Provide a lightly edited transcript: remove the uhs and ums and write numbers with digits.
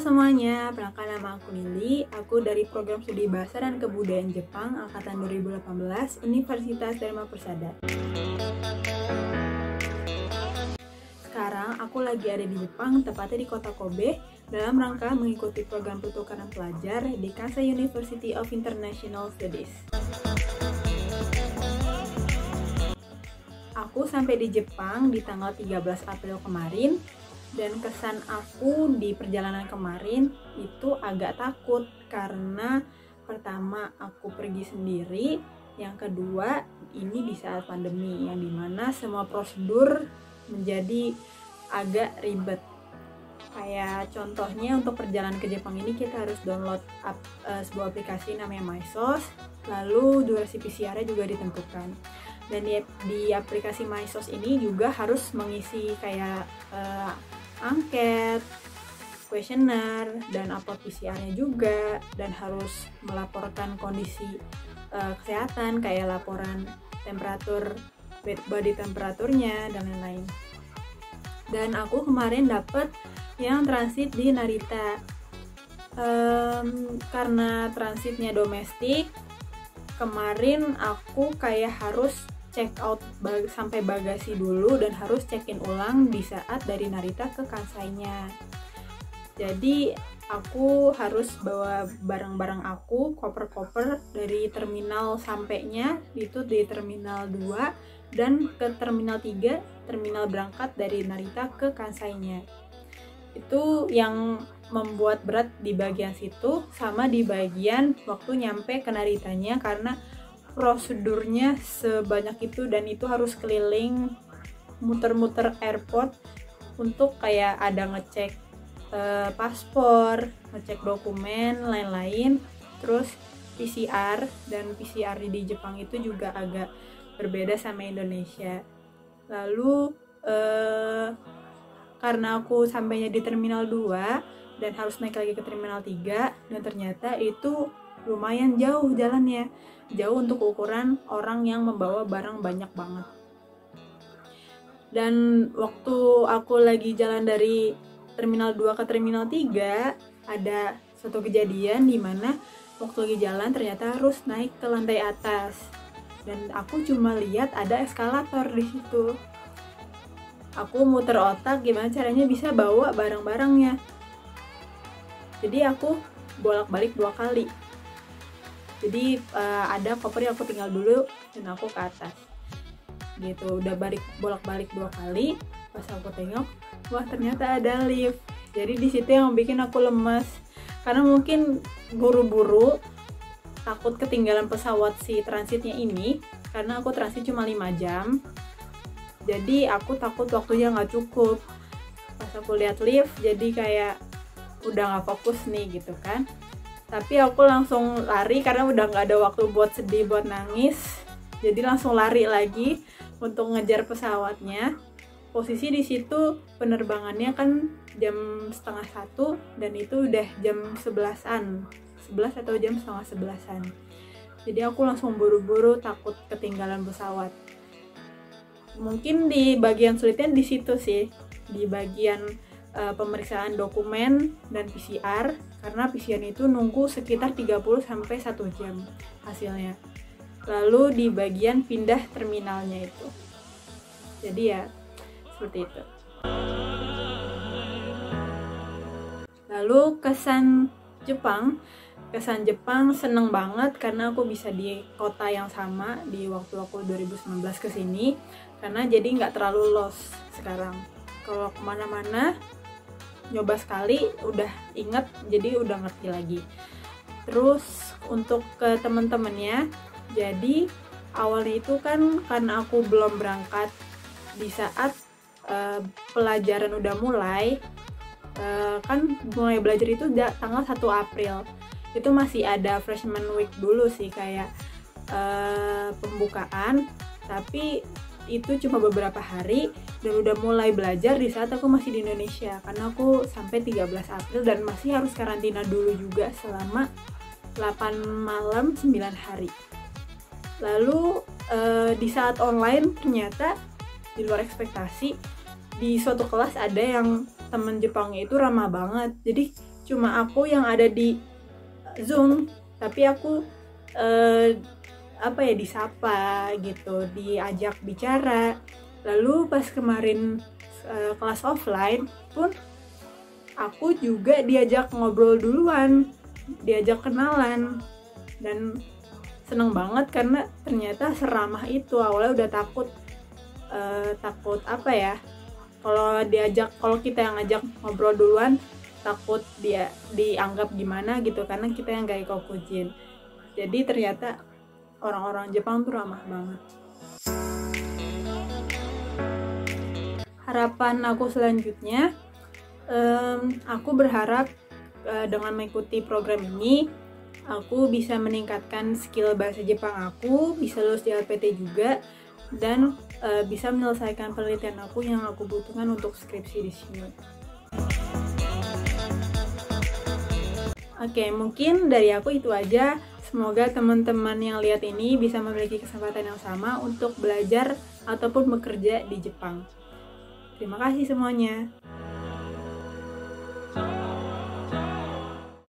semuanya, perkenalkan nama aku Lili. Aku dari program studi Bahasa dan Kebudayaan Jepang angkatan 2018 Universitas Dharma Persada. Sekarang aku lagi ada di Jepang, tepatnya di kota Kobe, dalam rangka mengikuti program pertukaran pelajar di Kansai University of International Studies. Aku sampai di Jepang di tanggal 13 April kemarin. Dan kesan aku di perjalanan kemarin itu agak takut karena pertama aku pergi sendiri, yang kedua ini di saat pandemi yang dimana semua prosedur menjadi agak ribet. Kayak contohnya untuk perjalanan ke Jepang ini kita harus download sebuah aplikasi namanya MySOS, lalu durasi PCR-nya juga ditentukan. Dan di aplikasi MySOS ini juga harus mengisi kayak angket, kuesioner, dan upload PCR-nya juga, dan harus melaporkan kondisi kesehatan kayak laporan temperatur, body temperaturnya, dan lain-lain. Dan aku kemarin dapet yang transit di Narita. Karena transitnya domestik, kemarin aku kayak harus check out sampai bagasi dulu dan harus check-in ulang di saat dari Narita ke Kansai-nya. Jadi aku harus bawa barang-barang aku, koper-koper dari terminal sampainya itu di terminal 2 dan ke terminal 3, terminal berangkat dari Narita ke Kansai-nya. Itu yang membuat berat di bagian situ, sama di bagian waktu nyampe ke Naritanya karena prosedurnya sebanyak itu dan itu harus keliling muter-muter airport untuk kayak ada ngecek paspor, ngecek dokumen, lain-lain. Terus PCR, dan PCR di Jepang itu juga agak berbeda sama Indonesia. Lalu karena aku sampainya di terminal 2 dan harus naik lagi ke terminal 3, dan ternyata itu lumayan jauh jalannya. Jauh untuk ukuran orang yang membawa barang banyak banget. Dan waktu aku lagi jalan dari terminal 2 ke terminal 3, ada suatu kejadian di mana waktu lagi jalan ternyata harus naik ke lantai atas. Dan aku cuma lihat ada eskalator di situ. Aku muter otak gimana caranya bisa bawa barang-barangnya. Jadi aku bolak-balik 2 kali. Jadi ada koper yang aku tinggal dulu dan aku ke atas gitu. Udah bolak-balik 2 kali, pas aku tengok, wah ternyata ada lift. Jadi di situ yang bikin aku lemas karena mungkin buru-buru, takut ketinggalan pesawat si transitnya ini karena aku transit cuma 5 jam. Jadi aku takut waktunya nggak cukup. Pas aku lihat lift jadi kayak udah nggak fokus nih gitu kan. Tapi aku langsung lari karena udah nggak ada waktu buat sedih, buat nangis. Jadi langsung lari lagi untuk ngejar pesawatnya. Posisi di situ penerbangannya kan jam 12:30 dan itu udah jam 11-an, 11 atau jam 10:30-an. Jadi aku langsung buru-buru takut ketinggalan pesawat. Mungkin di bagian sulitnya di situ sih, di bagian pemeriksaan dokumen dan PCR, karena PCR itu nunggu sekitar 30-1 jam hasilnya. Lalu di bagian pindah terminalnya itu. Jadi ya seperti itu. Lalu kesan Jepang seneng banget karena aku bisa di kota yang sama di waktu aku 2019 kesini, karena jadi nggak terlalu lost sekarang. Kalau kemana-mana nyoba sekali udah inget, jadi udah ngerti lagi. Terus untuk ke temen-temennya, jadi awalnya itu kan karena aku belum berangkat di saat pelajaran udah mulai, kan mulai belajar itu tanggal 1 April. Itu masih ada freshman week dulu sih, kayak pembukaan, tapi itu cuma beberapa hari dan udah mulai belajar di saat aku masih di Indonesia karena aku sampai 13 April dan masih harus karantina dulu juga selama 8 malam 9 hari. Lalu di saat online ternyata di luar ekspektasi, di suatu kelas ada yang temen Jepangnya itu ramah banget. Jadi cuma aku yang ada di Zoom, tapi aku disapa gitu, diajak bicara. Lalu pas kemarin kelas offline pun aku juga diajak ngobrol duluan, diajak kenalan, dan seneng banget karena ternyata seramah itu. Awalnya udah takut kalau kita yang ngajak ngobrol duluan, takut dia dianggap gimana gitu karena kita yang gaikokujin. Jadi ternyata orang-orang Jepang tuh ramah banget. Harapan aku selanjutnya, aku berharap dengan mengikuti program ini aku bisa meningkatkan skill bahasa Jepang aku, bisa lulus di LPT juga, dan bisa menyelesaikan penelitian aku yang aku butuhkan untuk skripsi di sini. Oke, mungkin dari aku itu aja. Semoga teman-teman yang lihat ini bisa memiliki kesempatan yang sama untuk belajar ataupun bekerja di Jepang. Terima kasih semuanya.